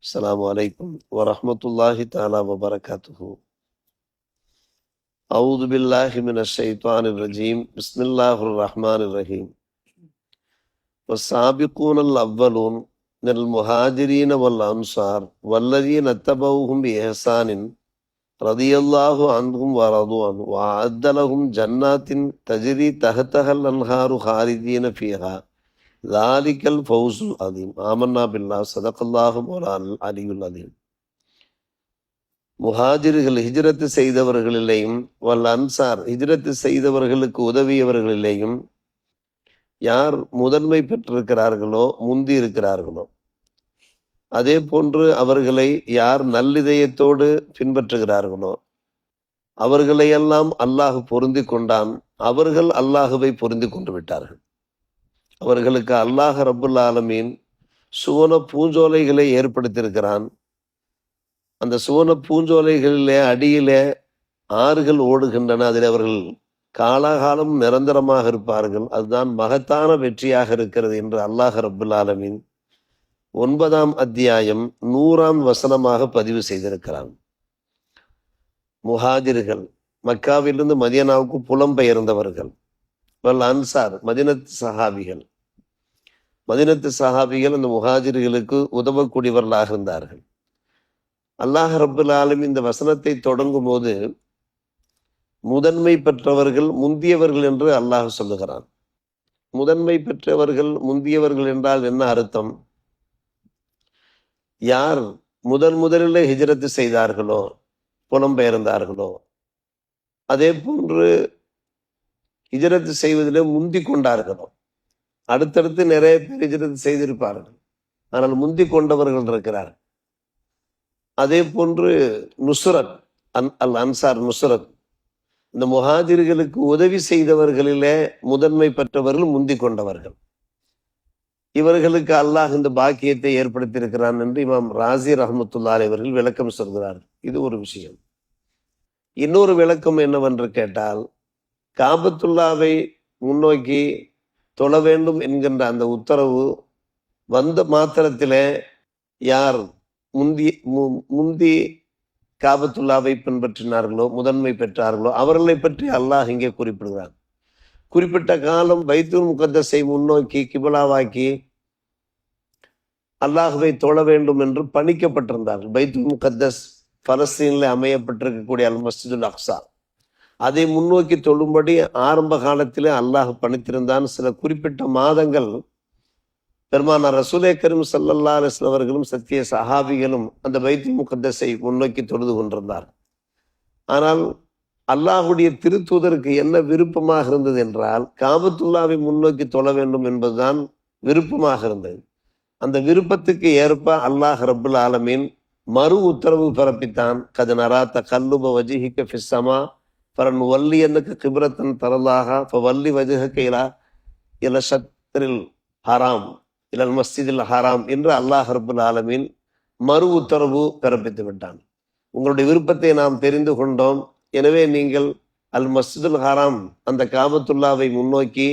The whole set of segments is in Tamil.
السلام عليكم ورحمة الله تعالى وبركاته. أعوذ بالله من الشيطان الرجيم. بسم الله الرحمن الرحيم. والسابقون الأولون من المهاجرين والأنصار والذين اتبعوهم بإحسان رضي الله عنهم ورضوا عنه وأعد لهم جنات تجري تحتها الأنهار خالدين فيها ذلك الفوز العظيم. آمنا بالله صدق الله مولانا العلي العظيم. முஹாஜிர்கள் ஹிஜ்ரத்து செய்தவர்களிலேயும் வல் அன்சார் ஹிஜ்ரத்து செய்தவர்களுக்கு உதவியவர்களிலேயும் யார் முதன்மை பெற்றிருக்கிறார்களோ முந்தி இருக்கிறார்களோ அதே போன்று அவர்களை யார் நல்லிதயத்தோடு பின்பற்றுகிறார்களோ அவர்களையெல்லாம் அல்லாஹ் பொருந்தி கொண்டான். அவர்கள் அல்லாஹுவை பொருந்தி கொண்டு விட்டார்கள். அவர்களுக்கு அல்லாஹ் ரப்புல் ஆலமீன் சுவன பூஞ்சோலைகளை ஏற்படுத்தியிருக்கிறான். அந்த சுவன பூஞ்சோலைகளிலே அடியிலே ஆறுகள் ஓடுகின்றன. அதில் அவர்கள் காலாகாலம் நிரந்தரமாக இருப்பார்கள். அதுதான் மகத்தான வெற்றியாக இருக்கிறது என்று அல்லாஹ் ரப்புல் ஆலமீன் 9ஆம் அத்தியாயம் 100ஆம் வசனமாக பதிவு செய்திருக்கிறான். முஹாஜிர்கள் மக்காவிலிருந்து மதீனாவுக்கு புலம்பெயர்ந்தவர்கள். வல் அன்சார் மதீனத்து சஹாபிகள். மதீனத்து சஹாபிகள் அந்த முஹாஜிர்களுக்கு உதவக்கூடியவர்களாக இருந்தார்கள். அல்லாஹ் ரப்புல் ஆலமீன் இந்த வசனத்தை தொடங்கும் போது முதன்மை பெற்றவர்கள் முந்தியவர்கள் என்று அல்லாஹ் சொல்லுகிறான். முதன்மை பெற்றவர்கள் முந்தியவர்கள் என்றால் என்ன அர்த்தம்? யார் முதலில் ஹிஜ்ரத்து செய்தார்களோ புலம்பெயர்ந்தார்களோ அதே போன்று ஹிஜ்ரத்து செய்வதிலே முந்தி கொண்டார்களோ. அடுத்தடுத்து நிறைய பேர் ஹிஜ்ரத்து செய்திருப்பார்கள், ஆனால் முந்தி கொண்டவர்கள் இருக்கிறார்கள். அதே போன்று நுஸ்ரத் அல் அன்சார் நுஸ்ரத், இந்த முஹாஜிர்களுக்கு உதவி செய்தவர்களிலே முதன்மை பெற்றவர்கள் முந்தி கொண்டவர்கள். இவர்களுக்கு அல்லாஹ் இந்த பாக்கியத்தை ஏற்படுத்தியிருக்கிறான் என்று இமாம் ராசி ரஹ்மத்துல்லாஹி அவர்கள் விளக்கம் சொல்கிறார். இது ஒரு விஷயம். இன்னொரு விளக்கம் என்னவென்று கேட்டால், காபத்துல்லாவை முன்னோக்கி தொழ வேண்டும் என்கின்ற அந்த உத்தரவு வந்த மாத்திரத்திலே யார் முந்தி காபத்துல்லாவை பின்பற்றினார்களோ முதன்மை பெற்றார்களோ அவர்களை பற்றி அல்லாஹ் இங்கே குறிப்பிடுகிறார். குறிப்பிட்ட காலம் பைத்துல் முகத்தஸை முன்னோக்கி கிபிலாவாக்கி அல்லாஹுவை தொழ வேண்டும் என்று பணிக்கப்பட்டிருந்தார்கள். பைத்துல் முகத்தஸ் பலஸ்தீனில் அமையப்பட்டிருக்கக்கூடிய அல் மஸ்ஜிதுல் அக்ஸா, அதை முன்னோக்கி தொழும்படி ஆரம்ப காலத்திலே அல்லாஹ் பணித்திருந்தான். சில குறிப்பிட்ட மாதங்கள் பெருமானார் ரசூலே கரீம் ஸல்லல்லாஹு அலைஹி வஸல்லம் அவர்களும் சத்திய சஹாபிகளும் அந்த பைத்துல் முகத்தஸை முன்னோக்கி தொழுது கொண்டிருந்தார். ஆனால் அல்லாஹுடைய திருத்தூதருக்கு என்ன விருப்பமாக இருந்தது என்றால், காபத்துல்லாவை முன்னோக்கி தொழ வேண்டும் என்பதுதான் விருப்பமாக இருந்தது. அந்த விருப்பத்துக்கு ஏற்ப அல்லாஹ் ரப்புல் ஆலமீன் மறு உத்தரவு பிறப்பித்தான். கது நராத்த கல்லுப வஜிஹிக்க ஃபிஸ்ஸமா ஃபரன் வல்லி என்னக்கு கிப்ரத்தன் தரலாக ஃபவல்லி வஜஹக இல ஷத்ரில் ஹராம் இலல் மஸ்ஜிதில் ஹராம் என்று அல்லாஹ் ரப்புல் ஆலமீன் மறு உத்தரவு பிறப்பித்து விட்டான். உங்களுடைய விருப்பத்தை நாம் தெரிந்து கொண்டோம், எனவே நீங்கள் அல் மஸ்ஜிதுல் ஹராம் அந்த காபத்துல்லாவை முன்னோக்கி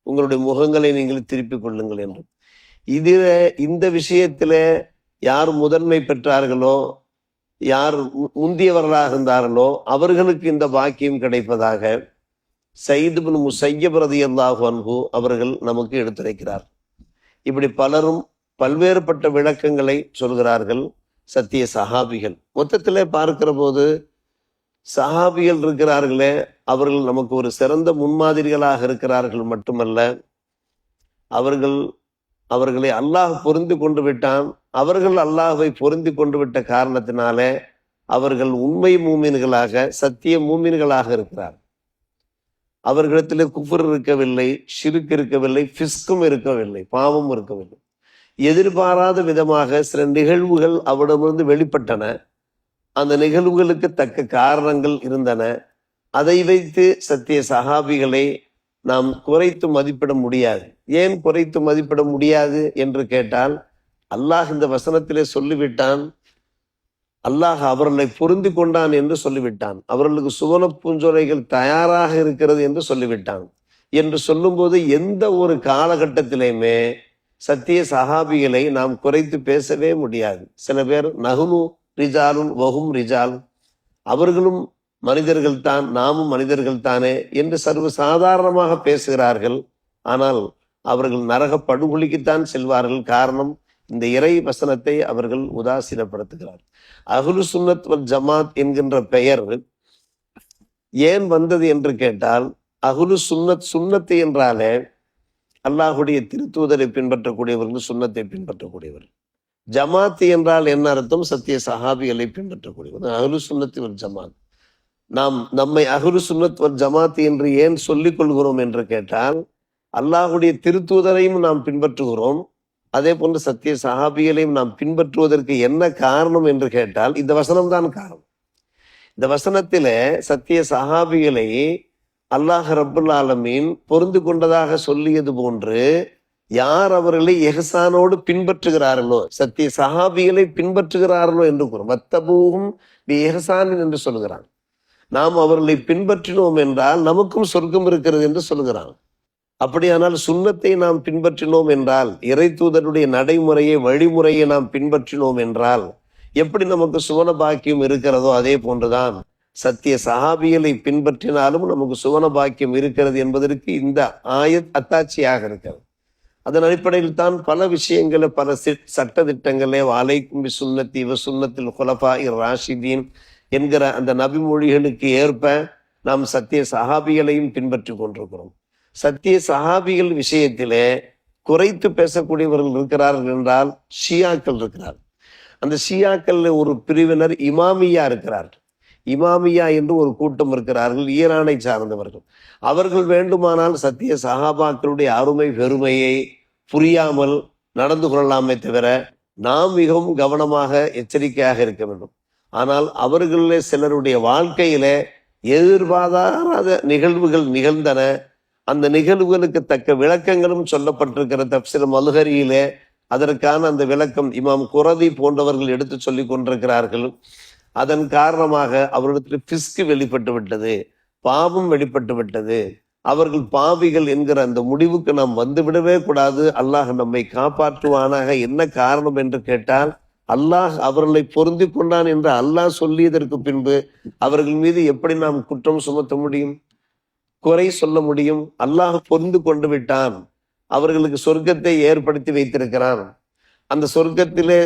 உங்களுடைய முகங்களை நீங்கள் திருப்பிக் கொள்ளுங்கள் என்று. இந்த விஷயத்தில யார் முதன்மை பெற்றார்களோ யார் முந்தியவர்களாக இருந்தார்களோ அவர்களுக்கு இந்த பாக்கியம் கிடைப்பதாக சயீத் இப்னு முஸய்யப் ரலியல்லாஹு அன்ஹு அவர்கள் நமக்கு எடுத்துரைக்கிறார். இப்படி பலரும் பல்வேறுபட்ட விளக்கங்களை சொல்கிறார்கள் சத்திய சஹாபிகள். மொத்தத்திலே பார்க்கிற போது சஹாபிகள் இருக்கிறார்களே அவர்கள் நமக்கு ஒரு சிறந்த முன்மாதிரிகளாக இருக்கிறார்கள் மட்டுமல்ல, அவர்களை அல்லாஹ் பொருந்தி கொண்டு விட்டான். அவர்கள் அல்லாஹ்வை பொருந்தி கொண்டு விட்ட காரணத்தினாலே அவர்கள் உண்மை மூமின்களாக சத்திய மூமின்களாக இருக்கிறார். அவர்களிடத்திலே குஃபர் இருக்கவில்லை, ஷிர்க் இருக்கவில்லை, ஃபிஸ்கும் இருக்கவில்லை, பாவம் இருக்கவில்லை. எதிர்பாராத விதமாக சில நிகழ்வுகள் அவரிடமிருந்து வெளிப்பட்டன. அந்த நிகழ்வுகளுக்கு தக்க காரணங்கள் இருந்தன. அதை வைத்து சத்திய சஹாபிகளை நாம் குறைத்து மதிப்பிட முடியாது. ஏன் குறைத்து மதிப்பிட முடியாது என்று கேட்டால், அல்லாஹ் இந்த வசனத்திலே சொல்லிவிட்டான், அல்லாஹ் அவர்களை பொருந்தி கொண்டான் என்று சொல்லிவிட்டான். அவர்களுக்கு சுவன பூஞ்சோலைகள் தயாராக இருக்கிறது என்று சொல்லிவிட்டான். என்று சொல்லும்போது எந்த ஒரு காலகட்டத்திலையுமே சத்திய சஹாபிகளை நாம் குறைத்து பேசவே முடியாது. சில பேர் நகுனு ரிஜாலுன் வஹும் ரிஜால், அவர்களும் மனிதர்கள் தான் நாமும் மனிதர்கள் தானே என்று சர்வ சாதாரணமாக பேசுகிறார்கள். ஆனால் அவர்கள் நரக படுகொலிக்குத்தான் செல்வார்கள். காரணம், இந்த இறை வசனத்தை அவர்கள் உதாசீனப்படுத்துகிறார். அஹ்லு சுன்னத் வல் ஜமாத் என்கின்ற பெயர் ஏன் வந்தது என்று கேட்டால், அஹ்லு சுன்னத், சுன்னத்து என்றாலே அல்லாஹுடைய திருத்தூதரை பின்பற்றக்கூடியவர்கள், சுன்னத்தை பின்பற்றக்கூடியவர்கள். ஜமாத் என்றால் என்ன அர்த்தம்? சத்திய சஹாபிகளை பின்பற்றக்கூடியவர். அஹ்லு சுன்னத் வல் ஜமாத். நாம் நம்மை அஹ்லு சுன்னத் வல் ஜமாத் என்று ஏன் சொல்லிக் கொள்கிறோம் என்று கேட்டால், அல்லாஹுடைய திருத்தூதரையும் நாம் பின்பற்றுகிறோம், அதே போன்று சத்திய சஹாபிகளையும் நாம் பின்பற்றுவதற்கு என்ன காரணம் என்று கேட்டால், இந்த வசனம் தான் காரணம். இந்த வசனத்திலே சத்திய சஹாபிகளை அல்லாஹ் ரப்புல் ஆலமீன் பொருந்து கொண்டதாக சொல்லியது போன்று, யார் அவர்களை எஹ்சானோடு பின்பற்றுகிறார்களோ, சத்திய சஹாபிகளை பின்பற்றுகிறார்களோ என்று கூறும். வத்தபூஹும் பி எஹ்சானின் என்று சொல்கிறான். நாம் அவர்களை பின்பற்றினோம் என்றால் நமக்கும் சொர்க்கம் இருக்கிறது என்று சொல்கிறான். அப்படியானால் சுன்னத்தை நாம் பின்பற்றினோம் என்றால், இறை தூதருடைய நடைமுறையை, வழிமுறையை நாம் பின்பற்றினோம் என்றால் எப்படி நமக்கு சுவன பாக்கியம் இருக்கிறதோ அதே போன்றுதான் சத்திய சஹாபிகளை பின்பற்றினாலும் நமக்கு சுவன பாக்கியம் இருக்கிறது என்பதற்கு இந்த ஆயத் அத்தாட்சியாக இருக்கிறது. அதன் அடிப்படையில் தான் பல விஷயங்களை, பல சட்ட திட்டங்களே அலைக்கும் பி சுன்னத்தி வ சுன்னத்தில் குலஃபா இர் ராஷிதீன் என்கிற அந்த நபிமொழிகளுக்கு ஏற்ப நாம் சத்திய சஹாபிகளையும் பின்பற்றி கொண்டிருக்கிறோம். சத்திய சஹாபிகள் விஷயத்திலே குறைத்து பேசக்கூடியவர்கள் இருக்கிறார்கள் என்றால் ஷியாக்கள் இருக்கிறார். அந்த ஷியாக்கள் ஒரு பிரிவினர் இமாமியா இருக்கிறார். இமாமியா என்று ஒரு கூட்டம் இருக்கிறார்கள், ஈரானை சார்ந்தவர்கள். அவர்கள் வேண்டுமானால் சத்திய சஹாபாக்களுடைய அருமை பெருமையை புரியாமல் நடந்து கொள்ளலாமே தவிர, நாம் மிகவும் கவனமாக எச்சரிக்கையாக இருக்க வேண்டும். ஆனால் அவர்களிலே சிலருடைய வாழ்க்கையிலே எதிர்பாராத நிகழ்வுகள் நிகழ்ந்தன. அந்த நிகழ்வுகளுக்கு தக்க விளக்கங்களும் சொல்லப்பட்டிருக்கிற தப்சீர் மல்ஹரியிலே அதற்கான அந்த விளக்கம் இமாம் குரதி போன்றவர்கள் எடுத்து சொல்லி கொண்டிருக்கிறார்கள். அதன் காரணமாக அவர்களிடத்தில் பிஸ்கு வெளிப்பட்டு விட்டது, பாவம் வெளிப்பட்டு விட்டது. அவர்கள் பாவிகள் என்கிற அந்த முடிவுக்கு நாம் வந்துவிடவே கூடாது. அல்லாஹ் நம்மை காப்பாற்றுவானாக. என்ன காரணம் என்று கேட்டால், அல்லாஹ் அவர்களை பொருந்தி கொண்டான் என்று அல்லாஹ் சொல்லியதற்கு பின்பு அவர்கள் மீது எப்படி நாம் குற்றம் சுமத்த முடியும், குறை சொல்ல முடியும்? அல்லாஹ் பொருந்து கொண்டு விட்டான், அவர்களுக்கு சொர்க்கத்தை ஏற்படுத்தி வைத்திருக்கிறான். அந்த சொர்க்கத்திலே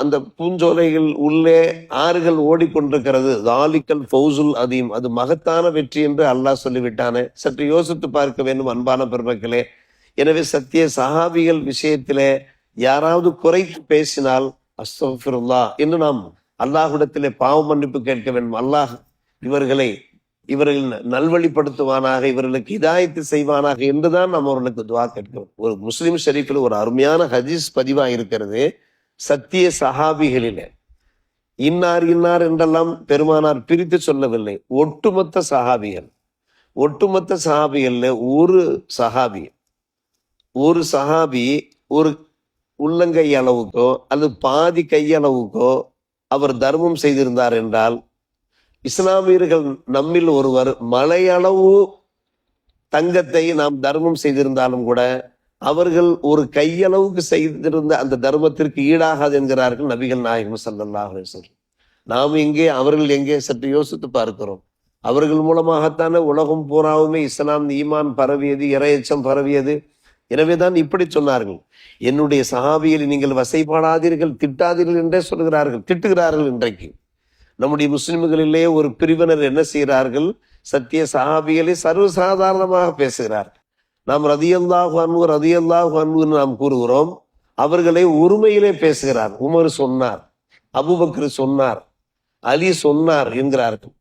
அந்த பூஞ்சோலைகள் உள்ளே ஆறுகள் ஓடிக்கொண்டிருக்கிறது. தாலிக்கல் ஃபௌசுல் அதீம், அது மகத்தான வெற்றி என்று அல்லாஹ் சொல்லிவிட்டானே. சற்று யோசித்து பார்க்க வேண்டும் அன்பான பெருமக்களே. எனவே சத்திய சஹாபிகள் விஷயத்திலே யாராவது குறைத்து பேசினால் அஸ்தக்ஃபிருல்லாஹ் என்று நாம் அல்லாஹ்விடத்திலே பாவ மன்னிப்பு கேட்க வேண்டும். அல்லாஹ் இவர்கள் நல்வழிப்படுத்துவானாக, இவர்களுக்கு இதாயத்து செய்வானாக என்றுதான் நாம் அவர்களுக்கு துவா கேட்கிறோம். ஒரு முஸ்லிம் ஷரீஃபில் ஒரு அருமையான ஹதீஸ் பதிவா இருக்கிறது. சத்திய சஹாபிகளிலே இன்னார் இன்னார் என்றெல்லாம் பெருமானார் பிரித்து சொல்லவில்லை. ஒட்டுமொத்த சஹாபிகள்ல ஒரு சஹாபி ஒரு உள்ளங்கை அளவுக்கோ அல்லது பாதி கையளவுக்கோ அவர் தர்மம் செய்திருந்தார் என்றால், இஸ்லாமியர்கள் நம்மில் ஒருவர் மலையளவு தங்கத்தை நாம் தர்மம் செய்திருந்தாலும் கூட அவர்கள் ஒரு கையளவுக்கு செய்திருந்த அந்த தர்மத்திற்கு ஈடாகாது என்கிறார்கள் நபிகள் நாயகம் ஸல்லல்லாஹு அலைஹி வஸல்லம். நாம் எங்கே, அவர்கள் எங்கே? சற்று யோசித்து பார்க்கிறோம். அவர்கள் மூலமாகத்தானே உலகம் பூராவுமே இஸ்லாம் ஈமான் பரவியது, இறையச்சம் பரவியது. எனவேதான் இப்படி சொன்னார்கள், என்னுடைய சஹாபிகளை நீங்கள் வசைப்பாடாதீர்கள், திட்டாதீர்கள் என்றே சொல்கிறார்கள், திட்டுகிறார்கள். இன்றைக்கு நம்முடைய முஸ்லிம்களிலே ஒரு பிரிவினர் என்ன செய்கிறார்கள்? சத்திய சஹாபிகளை சர்வசாதாரணமாக பேசுகிறார்கள். நாம் ரதியல்லாஹு அன்ஹு நாம் கூறுகிறோம், அவர்களை ஒருமையிலே பேசுகிறார். உமர் சொன்னார், அபூபக்கர் சொன்னார், அலி சொன்னார் என்கிறார்கள்.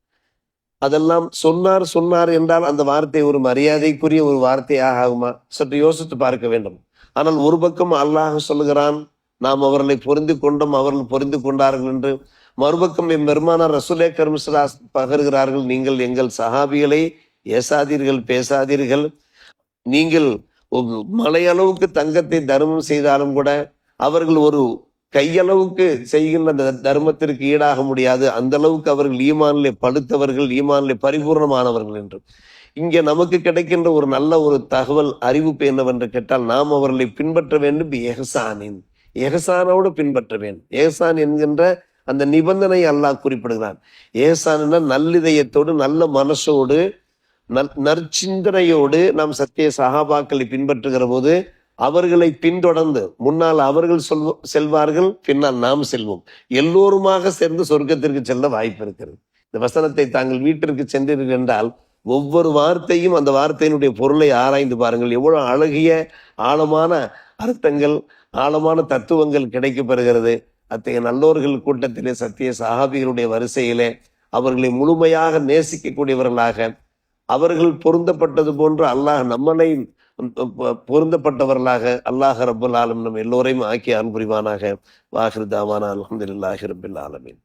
அதெல்லாம் சொன்னார் என்றால் அந்த வார்த்தை ஒரு மரியாதைக்குரிய ஒரு வார்த்தையாக ஆகுமா? சற்று யோசித்து பார்க்க வேண்டும். ஆனால் ஒரு பக்கம் அல்லாஹ் சொல்லுகிறான், நாம் அவர்களை பொருந்து கொண்டோம், அவர்கள் பொருந்து கொண்டார்கள் என்று. மறுபக்கம் பெருமானார் ரசூலே கரீம் ஸல்லல்லாஹு அலைஹி வஸல்லம் பகர்கிறார்கள், நீங்கள் எங்கள் சஹாபிகளை ஏசாதீர்கள், பேசாதீர்கள். நீங்கள் மலையளவுக்கு தங்கத்தை தர்மம் செய்தாலும் கூட அவர்கள் ஒரு கையளவுக்கு செய்கின்ற அந்த தர்மத்திற்கு ஈடாக முடியாது. அந்த அளவுக்கு அவர்கள் ஈமானிலே படுத்தவர்கள், ஈமானிலே பரிபூர்ணமானவர்கள் என்று. இங்கே நமக்கு கிடைக்கின்ற ஒரு நல்ல ஒரு தகவல் அறிவிப்பு என்னவென்று கேட்டால், நாம் அவர்களை பின்பற்ற வேண்டும். எஹ்சானின், எஹ்சானோடு பின்பற்ற வேண்டும். எஹ்சான் என்கின்ற அந்த நிபந்தனை அல்லாஹ் குறிப்பிடுகிறான். ஏசான நல்லிதயத்தோடு நல்ல மனசோடு நற்சிந்தனையோடு நாம் சத்திய சகாபாக்களை பின்பற்றுகிற போது அவர்களை பின்தொடர்ந்து முன்னால் அவர்கள் செல்வார்கள், பின்னால் நாம் செல்வோம். எல்லோருமாக சேர்ந்து சொர்க்கத்திற்கு செல்ல வாய்ப்பு இருக்கிறது. இந்த வசனத்தை தாங்கள் வீட்டிற்கு சென்றீர்கள் என்றால் ஒவ்வொரு வார்த்தையும் அந்த வார்த்தையினுடைய பொருளை ஆராய்ந்து பாருங்கள். எவ்வளவு அழகிய ஆழமான அர்த்தங்கள், ஆழமான தத்துவங்கள் கிடைக்கப்பெறுகிறது. அத்தகைய நல்லோர்கள் கூட்டத்திலே சத்திய சஹாபிகளுடைய வரிசையிலே அவர்களை முழுமையாக நேசிக்கக்கூடியவர்களாக, அவர்கள் பொருந்தப்பட்டது போன்று அல்லாஹ் நம்மளை பொருந்தப்பட்டவர்களாக அல்லாஹ் ரப்பல் ஆலமீன் நம் எல்லோரையும் ஆக்கி அன்புரிவானாக. வாஹிர் தாவானா அல்ஹம்துலில்லாஹி ரப்பில் ஆலமீன்.